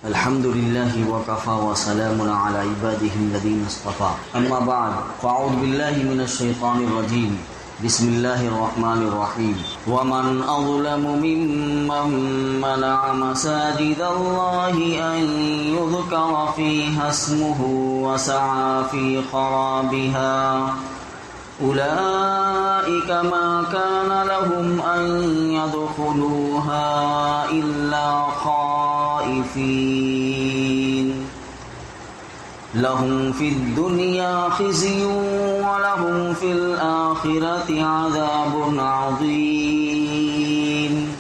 الحمد لله وكفى وسلام على عباده الذين اصطفى اما بعد فاعوذ بالله من الشيطان الرجيم بسم الله الرحمن الرحيم ومن اظلم ممن منع مساجد الله ان يذكر فيها اسمه وسعى في خرابها أولئك ما كان لهم أن يدخلوها إلا خائفين لهم في الدنيا خزي ولهم في الآخرة عذاب عظيم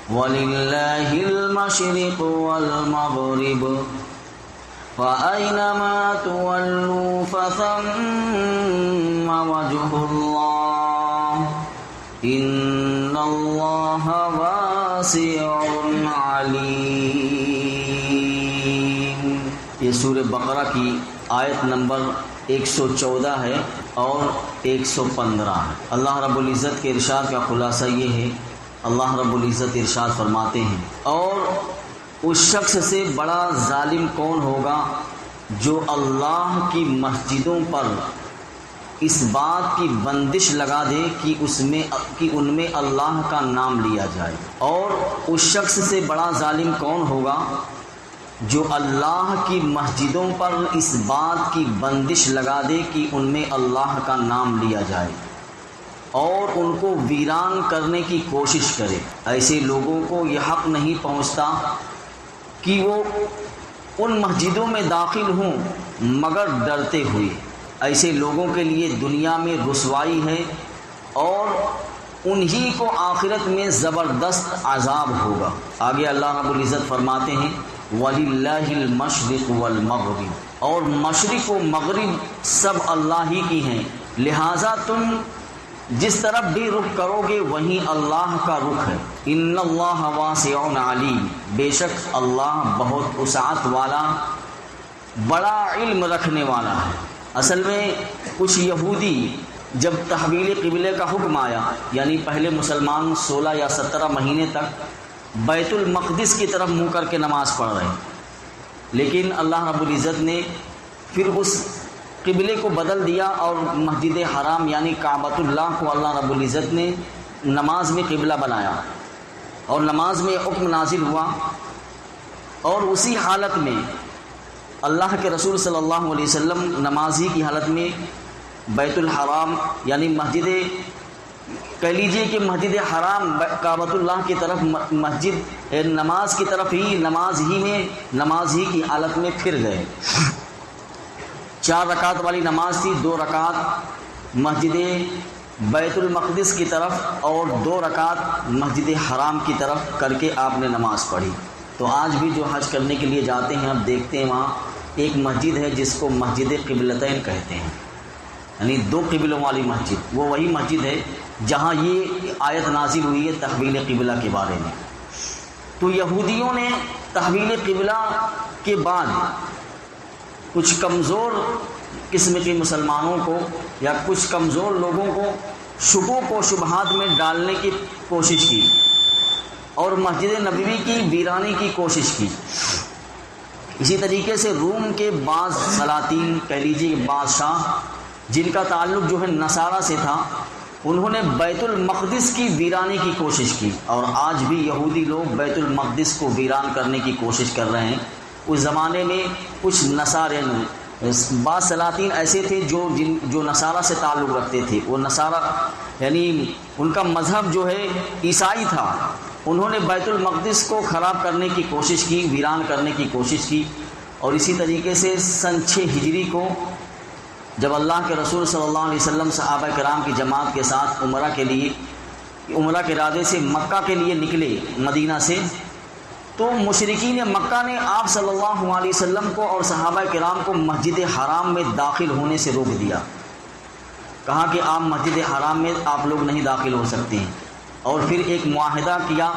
ولله المشرق والمغرب فأينما تولوا فثم وجه الله إن الله واسع عليم۔ یہ سورہ بقرہ کی آیت نمبر 114 ہے اور 115 ہے۔ اللہ رب العزت کے ارشاد کا خلاصہ یہ ہے، اللہ رب العزت ارشاد فرماتے ہیں، اور اس شخص سے بڑا ظالم کون ہوگا جو اللہ کی مسجدوں پر اس بات کی بندش لگا دے کہ ان میں اللہ کا نام لیا جائے، اور اس شخص سے بڑا ظالم کون ہوگا جو اللہ کی مسجدوں پر اس بات کی بندش لگا دے کہ ان میں اللہ کا نام لیا جائے اور ان کو ویران کرنے کی کوشش کرے۔ ایسے لوگوں کو یہ حق نہیں پہنچتا کہ وہ ان مسجدوں میں داخل ہوں مگر ڈرتے ہوئے۔ ایسے لوگوں کے لیے دنیا میں رسوائی ہے اور انہی کو آخرت میں زبردست عذاب ہوگا۔ آگے اللہ رب العزت فرماتے ہیں وَلِلَّهِ الْمَشْرِقُ وَالْمَغْرِبُ، اور مشرق و مغرب سب اللہ ہی کی ہیں، لہٰذا تم جس طرف بھی رخ کرو گے وہیں اللہ کا رخ ہے۔ ان اللہ واسع علیم، بے شک اللہ بہت وسعت والا، بڑا علم رکھنے والا ہے۔ اصل میں کچھ یہودی جب تحویل قبلے کا حکم آیا، یعنی پہلے مسلمان 16 یا 17 مہینے تک بیت المقدس کی طرف منہ کر کے نماز پڑھ رہے، لیکن اللہ رب العزت نے پھر اس قبلے کو بدل دیا اور مسجد حرام یعنی کعبۃ اللہ کو اللہ رب العزت نے نماز میں قبلہ بنایا، اور نماز میں حکم نازل ہوا، اور اسی حالت میں اللہ کے رسول صلی اللہ علیہ وسلم نمازی کی حالت میں بیت الحرام یعنی مسجد، کہہ لیجئے کہ مسجد حرام کعبۃ اللہ کی طرف مسجد نماز کی طرف ہی نماز ہی کی حالت میں پھر گئے۔ 4 رکعت والی نماز تھی، 2 رکعت مسجد بیت المقدس کی طرف اور 2 رکعت مسجد حرام کی طرف کر کے آپ نے نماز پڑھی۔ تو آج بھی جو حج کرنے کے لیے جاتے ہیں، اب دیکھتے ہیں وہاں ایک مسجد ہے جس کو مسجد قبلتین کہتے ہیں، یعنی 2 قبلوں والی مسجد۔ وہ وہی مسجد ہے جہاں یہ آیت نازل ہوئی ہے تحویل قبلہ کے بارے میں۔ تو یہودیوں نے تحویل قبلہ کے بعد کچھ کمزور قسم کے مسلمانوں کو یا کچھ کمزور لوگوں کو شکوک و شبہات میں ڈالنے کی کوشش کی اور مسجد نبوی کی ویرانی کی کوشش کی۔ اسی طریقے سے روم کے بعض سلاطین، کہہ لیجیے بادشاہ، جن کا تعلق جو ہے نصارہ سے تھا، انہوں نے بیت المقدس کی ویرانی کی کوشش کی، اور آج بھی یہودی لوگ بیت المقدس کو ویران کرنے کی کوشش کر رہے ہیں۔ اس زمانے میں کچھ نصارے، بعض سلاطین ایسے تھے جو نصارہ سے تعلق رکھتے تھے، وہ نصارہ یعنی ان کا مذہب جو ہے عیسائی تھا، انہوں نے بیت المقدس کو خراب کرنے کی کوشش کی، ویران کرنے کی کوشش کی۔ اور اسی طریقے سے سن 6 ہجری کو جب اللہ کے رسول صلی اللہ علیہ وسلم صحابہ کرام کی جماعت کے ساتھ عمرہ کے ارادے سے مکہ کے لیے نکلے مدینہ سے، تو مشرکین مکہ نے آپ صلی اللہ علیہ وسلم کو اور صحابہ کرام کو مسجد حرام میں داخل ہونے سے روک دیا، کہا کہ آپ مسجد حرام میں آپ لوگ نہیں داخل ہو سکتے ہیں، اور پھر ایک معاہدہ کیا،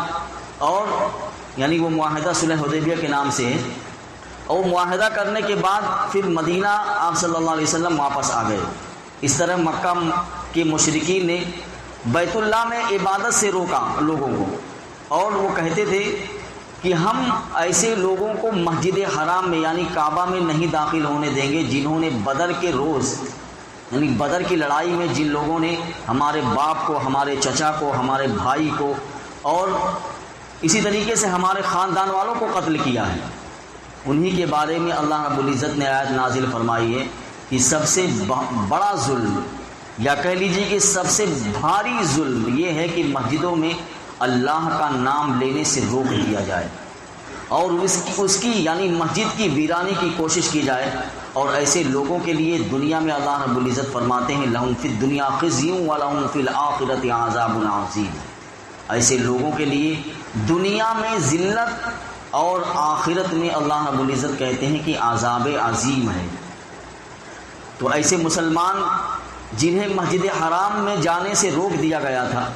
اور یعنی وہ معاہدہ صلح حدیبیہ کے نام سے ہے، اور معاہدہ کرنے کے بعد پھر مدینہ آپ صلی اللہ علیہ وسلم واپس آ گئے۔ اس طرح مکہ کے مشرکین نے بیت اللہ میں عبادت سے روکا لوگوں کو، اور وہ کہتے تھے کہ ہم ایسے لوگوں کو مسجد حرام میں یعنی کعبہ میں نہیں داخل ہونے دیں گے جنہوں نے بدر کے روز یعنی بدر کی لڑائی میں جن لوگوں نے ہمارے باپ کو، ہمارے چچا کو، ہمارے بھائی کو اور اسی طریقے سے ہمارے خاندان والوں کو قتل کیا ہے، انہی کے بارے میں اللہ رب العزت نے آیت نازل فرمائی ہے کہ سب سے بڑا ظلم یا کہہ لیجیے کہ سب سے بھاری ظلم یہ ہے کہ مسجدوں میں اللہ کا نام لینے سے روک دیا جائے اور اس کی یعنی مسجد کی ویرانی کی کوشش کی جائے. اور ایسے لوگوں کے لیے دنیا میں اللہ رب العزت فرماتے ہیں لہم فی الدنیا خزی ولہم فی الآخرۃ عذاب عظیم. ایسے لوگوں کے لیے دنیا میں ذلت اور آخرت میں اللہ رب العزت کہتے ہیں کہ عذاب عظیم ہے. تو ایسے مسلمان جنہیں مسجد حرام میں جانے سے روک دیا گیا تھا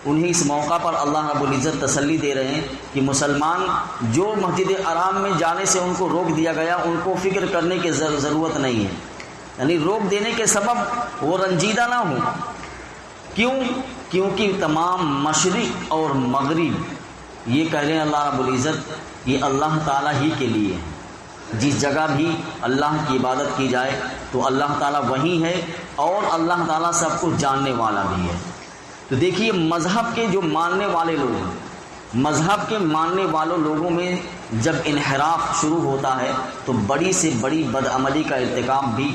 انہیں اس موقع پر اللہ رب العزت تسلی دے رہے ہیں کہ مسلمان جو مسجد حرام میں جانے سے ان کو روک دیا گیا ان کو فکر کرنے کی ضرورت نہیں ہے، یعنی روک دینے کے سبب وہ رنجیدہ نہ ہوں. کیوں؟ کیونکہ تمام مشرق اور مغرب یہ کہہ رہے ہیں اللہ رب العزت یہ اللہ تعالیٰ ہی کے لیے ہے. جس جگہ بھی اللہ کی عبادت کی جائے تو اللہ تعالیٰ وہیں ہے اور اللہ تعالیٰ سب کو جاننے والا بھی ہے. تو دیکھیے مذہب کے جو ماننے والے لوگ ہیں، مذہب کے ماننے والوں لوگوں میں جب انحراف شروع ہوتا ہے تو بڑی سے بڑی بدعملی کا ارتکاب بھی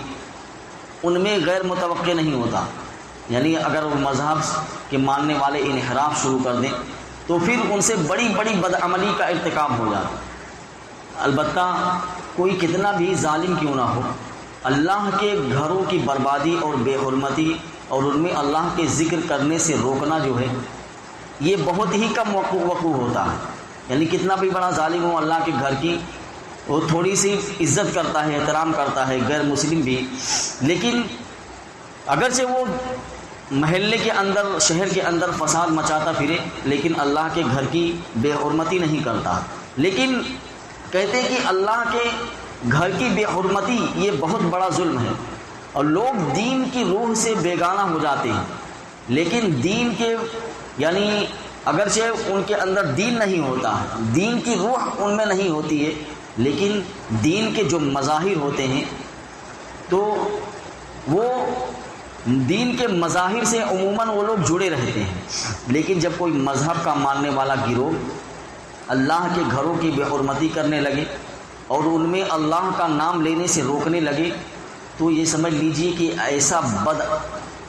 ان میں غیر متوقع نہیں ہوتا. یعنی اگر وہ مذہب کے ماننے والے انحراف شروع کر دیں تو پھر ان سے بڑی بڑی بدعملی کا ارتکاب ہو جاتا. البتہ کوئی کتنا بھی ظالم کیوں نہ ہو، اللہ کے گھروں کی بربادی اور بے حرمتی اور ان میں اللہ کے ذکر کرنے سے روکنا جو ہے یہ بہت ہی کم وقوع ہوتا ہے. یعنی کتنا بھی بڑا ظالم ہو اللہ کے گھر کی وہ تھوڑی سی عزت کرتا ہے، احترام کرتا ہے، غیر مسلم بھی، لیکن اگرچہ وہ محلے کے اندر شہر کے اندر فساد مچاتا پھرے لیکن اللہ کے گھر کی بے حرمتی نہیں کرتا. لیکن کہتے ہیں کہ اللہ کے گھر کی بے حرمتی یہ بہت بڑا ظلم ہے اور لوگ دین کی روح سے بیگانہ ہو جاتے ہیں. لیکن دین کے یعنی اگرچہ ان کے اندر دین نہیں ہوتا ہے، دین کی روح ان میں نہیں ہوتی ہے، لیکن دین کے جو مظاہر ہوتے ہیں تو وہ دین کے مظاہر سے عموماً وہ لوگ جڑے رہتے ہیں. لیکن جب کوئی مذہب کا ماننے والا گروہ اللہ کے گھروں کی بے حرمتی کرنے لگے اور ان میں اللہ کا نام لینے سے روکنے لگے تو یہ سمجھ لیجئے کہ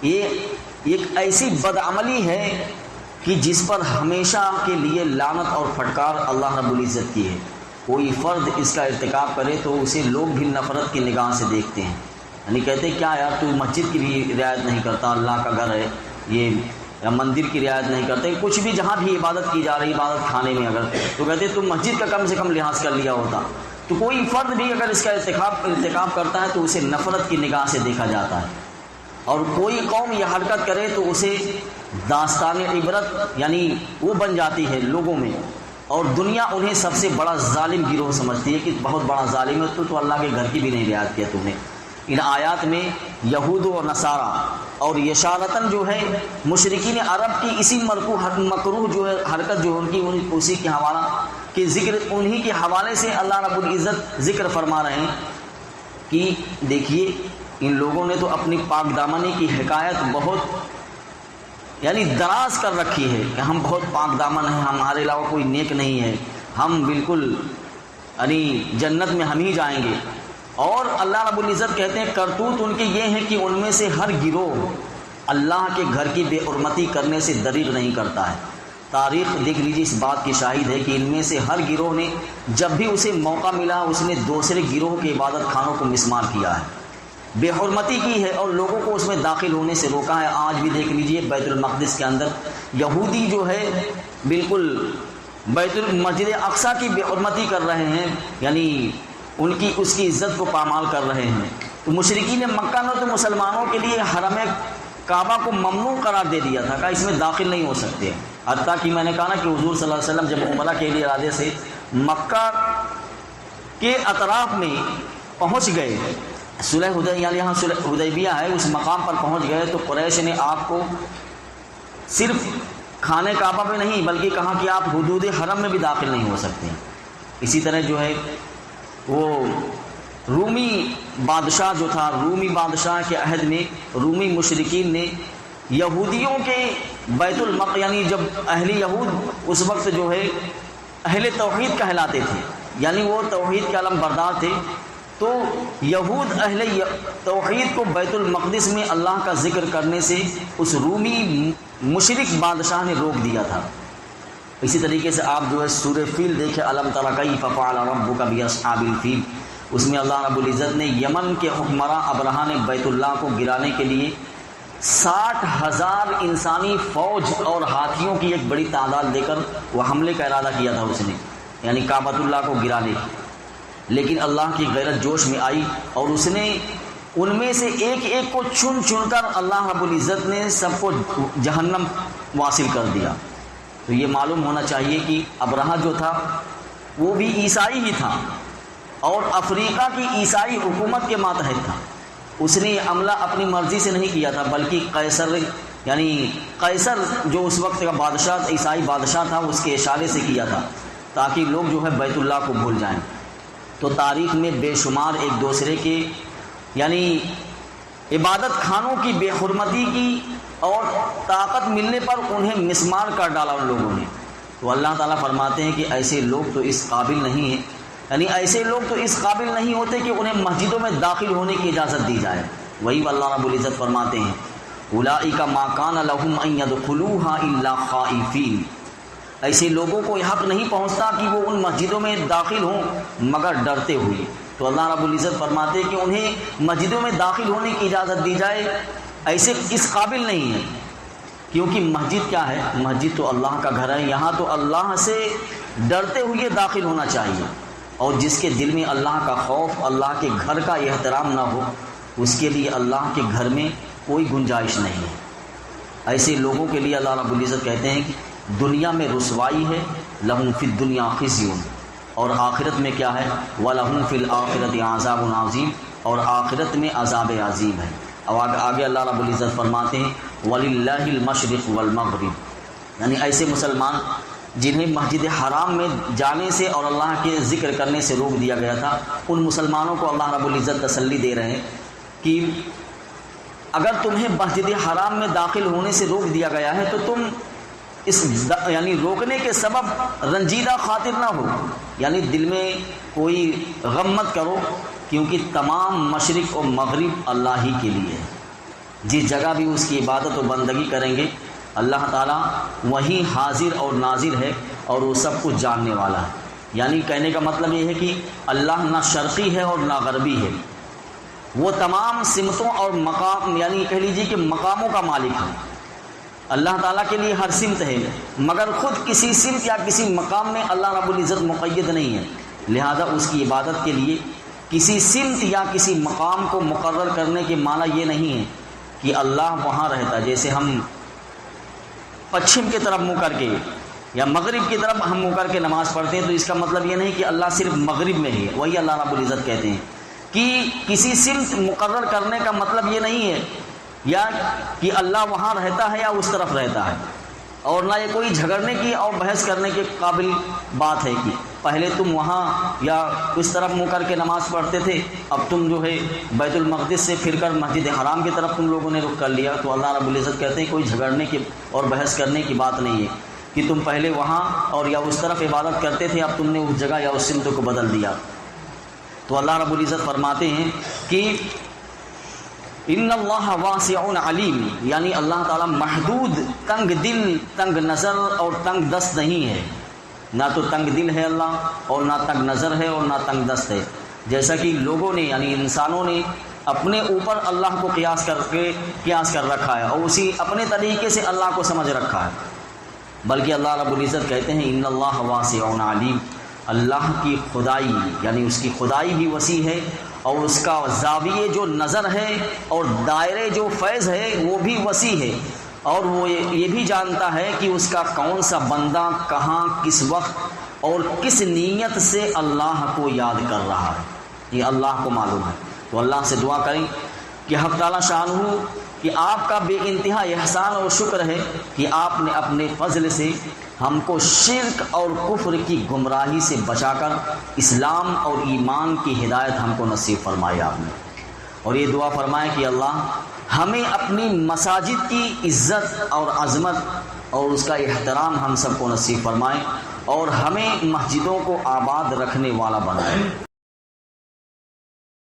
یہ ایک ایسی بدعملی ہے کہ جس پر ہمیشہ کے لیے لعنت اور پھٹکار اللہ رب العزت کی ہے. کوئی فرد اس کا ارتکاب کرے تو اسے لوگ بھی نفرت کی نگاہ سے دیکھتے ہیں، یعنی کہتے ہیں کیا یار تو مسجد کی بھی رعایت نہیں کرتا، اللہ کا گھر ہے یہ، یا مندر کی رعایت نہیں کرتے، کچھ بھی جہاں بھی عبادت کی جا رہی عبادت خانے میں اگر تو کہتے ہیں تم مسجد کا کم سے کم لحاظ کر لیا ہوتا. تو کوئی فرد بھی اگر اس کا ارتکاب کرتا ہے تو اسے نفرت کی نگاہ سے دیکھا جاتا ہے، اور کوئی قوم یہ حرکت کرے تو اسے داستان عبرت یعنی وہ بن جاتی ہے لوگوں میں، اور دنیا انہیں سب سے بڑا ظالم گروہ سمجھتی ہے کہ بہت بڑا ظالم ہے تو اللہ کے گھر کی بھی نہیں رعایت کیا تم نے. ان آیات میں یہود و نصارہ اور یشارتاً جو ہے مشرکین عرب کی اسی مکروہ جو ہے حرکت جو ان کی اسی کے حوالہ کے ذکر انہی کے حوالے سے اللہ رب العزت ذکر فرما رہے ہیں کہ دیکھیے ان لوگوں نے تو اپنی پاک دامنی کی حکایت بہت یعنی دراز کر رکھی ہے کہ ہم بہت پاک دامن ہیں، ہمارے علاوہ کوئی نیک نہیں ہے، ہم بالکل یعنی جنت میں ہم ہی جائیں گے. اور اللہ رب العزت کہتے ہیں کرتوت ان کے یہ ہیں کہ ان میں سے ہر گروہ اللہ کے گھر کی بے حرمتی کرنے سے دریغ نہیں کرتا ہے. تاریخ دیکھ لیجیے اس بات کی شاہد ہے کہ ان میں سے ہر گروہ نے جب بھی اسے موقع ملا اس نے دوسرے گروہ کے عبادت خانوں کو مسمار کیا ہے، بے حرمتی کی ہے اور لوگوں کو اس میں داخل ہونے سے روکا ہے. آج بھی دیکھ لیجیے بیت المقدس کے اندر یہودی جو ہے بالکل بیت المسجد اقصی کی بے حرمتی کر رہے ہیں، یعنی اس کی عزت کو پامال کر رہے ہیں. تو مشرکین مکہ نے تو مسلمانوں کے لیے حرم کعبہ کو ممنوع قرار دے دیا تھا کہ اس میں داخل نہیں ہو سکتے. حتیٰ کہ میں نے کہا نا کہ حضور صلی اللہ علیہ وسلم جب عمرہ کے لیے ارادے سے مکہ کے اطراف میں پہنچ گئے، صلح حدیبیہ ہے اس مقام پر پہنچ گئے تو قریش نے آپ کو صرف خانہ کعبہ میں نہیں بلکہ کہا کہ آپ حدود حرم میں بھی داخل نہیں ہو سکتے ہیں۔ اسی طرح جو ہے وہ رومی بادشاہ جو تھا، رومی بادشاہ کے عہد میں رومی مشرکین نے یہودیوں کے بیت المقدس، یعنی جب اہل یہود اس وقت جو ہے اہل توحید کہلاتے تھے، یعنی وہ توحید کے علم بردار تھے، تو یہود اہل توحید کو بیت المقدس میں اللہ کا ذکر کرنے سے اس رومی مشرک بادشاہ نے روک دیا تھا۔ اسی طریقے سے آپ جو ہے سورہ فیل دیکھیں، الم تر کیف فعل ربک باصحاب الفیل، اس میں اللہ رب العزت نے یمن کے حکمراں ابرہہ نے بیت اللہ کو گرانے کے لیے 60,000 انسانی فوج اور ہاتھیوں کی ایک بڑی تعداد لے کر وہ حملے کا ارادہ کیا تھا اس نے، یعنی کعبۃ اللہ کو گرانے کی۔ لیکن اللہ کی غیرت جوش میں آئی اور اس نے ان میں سے ایک ایک کو چن چن کر اللہ رب العزت نے سب کو جہنم واصل کر دیا۔ تو یہ معلوم ہونا چاہیے کہ ابرہہ جو تھا وہ بھی عیسائی ہی تھا اور افریقہ کی عیسائی حکومت کے ماتحت تھا۔ اس نے یہ عملہ اپنی مرضی سے نہیں کیا تھا بلکہ قیصر جو اس وقت کا بادشاہ، عیسائی بادشاہ تھا، اس کے اشارے سے کیا تھا تاکہ لوگ جو ہے بیت اللہ کو بھول جائیں۔ تو تاریخ میں بے شمار ایک دوسرے کے یعنی عبادت خانوں کی بے حرمتی کی اور طاقت ملنے پر انہیں مسمار کر ڈالا ان لوگوں نے۔ تو اللہ تعالیٰ فرماتے ہیں کہ ایسے لوگ تو اس قابل نہیں ہیں، یعنی ایسے لوگ تو اس قابل نہیں ہوتے کہ انہیں مسجدوں میں داخل ہونے کی اجازت دی جائے۔ وہی اللہ رب العزت فرماتے ہیں اولئک ما کان لهم ان يدخلوها الا خائفین، ایسے لوگوں کو یہ حق نہیں پہنچتا کہ وہ ان مسجدوں میں داخل ہوں مگر ڈرتے ہوئے۔ تو اللہ رب العزت فرماتے ہیں کہ انہیں مسجدوں میں داخل ہونے کی اجازت دی جائے، ایسے اس قابل نہیں ہے، کیونکہ مسجد کیا ہے؟ مسجد تو اللہ کا گھر ہے، یہاں تو اللہ سے ڈرتے ہوئے داخل ہونا چاہیے، اور جس کے دل میں اللہ کا خوف، اللہ کے گھر کا احترام نہ ہو، اس کے لیے اللہ کے گھر میں کوئی گنجائش نہیں ہے۔ ایسے لوگوں کے لیے اللہ رب العزت کہتے ہیں کہ دنیا میں رسوائی ہے، لہم فی الدنیا خزی، اور آخرت میں کیا ہے؟ وَلَهُمْ فِي الْآخِرَةِ عَذَابٌ عَظِيمٌ، اور آخرت میں عذاب عظیم ہے۔ اور آگے اللہ رب العزت فرماتے ہیں وَلِلَّهِ الْمَشْرِقُ وَالْمَغْرِبُ، یعنی ایسے مسلمان جنہیں مسجد حرام میں جانے سے اور اللہ کے ذکر کرنے سے روک دیا گیا تھا، ان مسلمانوں کو اللہ رب العزت تسلی دے رہے ہیں کہ اگر تمہیں مسجد حرام میں داخل ہونے سے روک دیا گیا ہے تو تم اس یعنی روکنے کے سبب رنجیدہ خاطر نہ ہو، یعنی دل میں کوئی غم مت کرو، کیونکہ تمام مشرق اور مغرب اللہ ہی کے لیے ہے۔ جس جگہ بھی اس کی عبادت و بندگی کریں گے اللہ تعالیٰ وہیں حاضر اور ناظر ہے اور وہ سب کچھ جاننے والا ہے۔ یعنی کہنے کا مطلب یہ ہے کہ اللہ نہ شرقی ہے اور نہ غربی ہے، وہ تمام سمتوں اور مقام، یعنی کہہ لیجیے کہ مقاموں کا مالک ہے۔ اللہ تعالیٰ کے لیے ہر سمت ہے، مگر خود کسی سمت یا کسی مقام میں اللہ رب العزت مقید نہیں ہے، لہذا اس کی عبادت کے لیے کسی سمت یا کسی مقام کو مقرر کرنے کے معنی یہ نہیں ہے کہ اللہ وہاں رہتا۔ جیسے ہم پچھم کی طرف منہ کر کے یا مغرب کی طرف ہم منہ کر کے نماز پڑھتے ہیں، تو اس کا مطلب یہ نہیں کہ اللہ صرف مغرب میں ہے، وہی اللہ رب العزت کہتے ہیں کہ کسی سمت مقرر کرنے کا مطلب یہ نہیں ہے یا کہ اللہ وہاں رہتا ہے یا اس طرف رہتا ہے، اور نہ یہ کوئی جھگڑنے کی اور بحث کرنے کے قابل بات ہے کہ پہلے تم وہاں یا اس طرف منہ کر کے نماز پڑھتے تھے، اب تم جو ہے بیت المقدس سے پھر کر مسجد حرام کی طرف تم لوگوں نے رخ کر لیا۔ تو اللہ رب العزت کہتے ہیں کوئی جھگڑنے کی اور بحث کرنے کی بات نہیں ہے کہ تم پہلے وہاں اور یا اس طرف عبادت کرتے تھے، اب تم نے اس جگہ یا اس سمت کو بدل دیا۔ تو اللہ رب العزت فرماتے ہیں کہ ان اللہ واسع علیم، یعنی اللہ تعالیٰ محدود، تنگ دل، تنگ نظر اور تنگ دست نہیں ہے، نہ تو تنگ دل ہے اللہ اور نہ تنگ نظر ہے اور نہ تنگ دست ہے، جیسا کہ لوگوں نے یعنی انسانوں نے اپنے اوپر اللہ کو قیاس کر رکھا ہے اور اسی اپنے طریقے سے اللہ کو سمجھ رکھا ہے، بلکہ اللہ رب العزت کہتے ہیں ان اللہ واسع علیم، اللہ کی خدائی یعنی اس کی خدائی بھی وسیع ہے اور اس کا زاویے جو نظر ہے اور دائرے جو فیض ہے وہ بھی وسیع ہے، اور وہ یہ بھی جانتا ہے کہ اس کا کون سا بندہ کہاں کس وقت اور کس نیت سے اللہ کو یاد کر رہا ہے، یہ اللہ کو معلوم ہے۔ تو اللہ سے دعا کریں کہ حق تعالیٰ شانہ کہ آپ کا بے انتہا احسان و شکر ہے کہ آپ نے اپنے فضل سے ہم کو شرک اور کفر کی گمراہی سے بچا کر اسلام اور ایمان کی ہدایت ہم کو نصیب فرمائی آپ نے۔ اور یہ دعا فرمائے کہ اللہ ہمیں اپنی مساجد کی عزت اور عظمت اور اس کا احترام ہم سب کو نصیب فرمائے اور ہمیں مسجدوں کو آباد رکھنے والا بنائے۔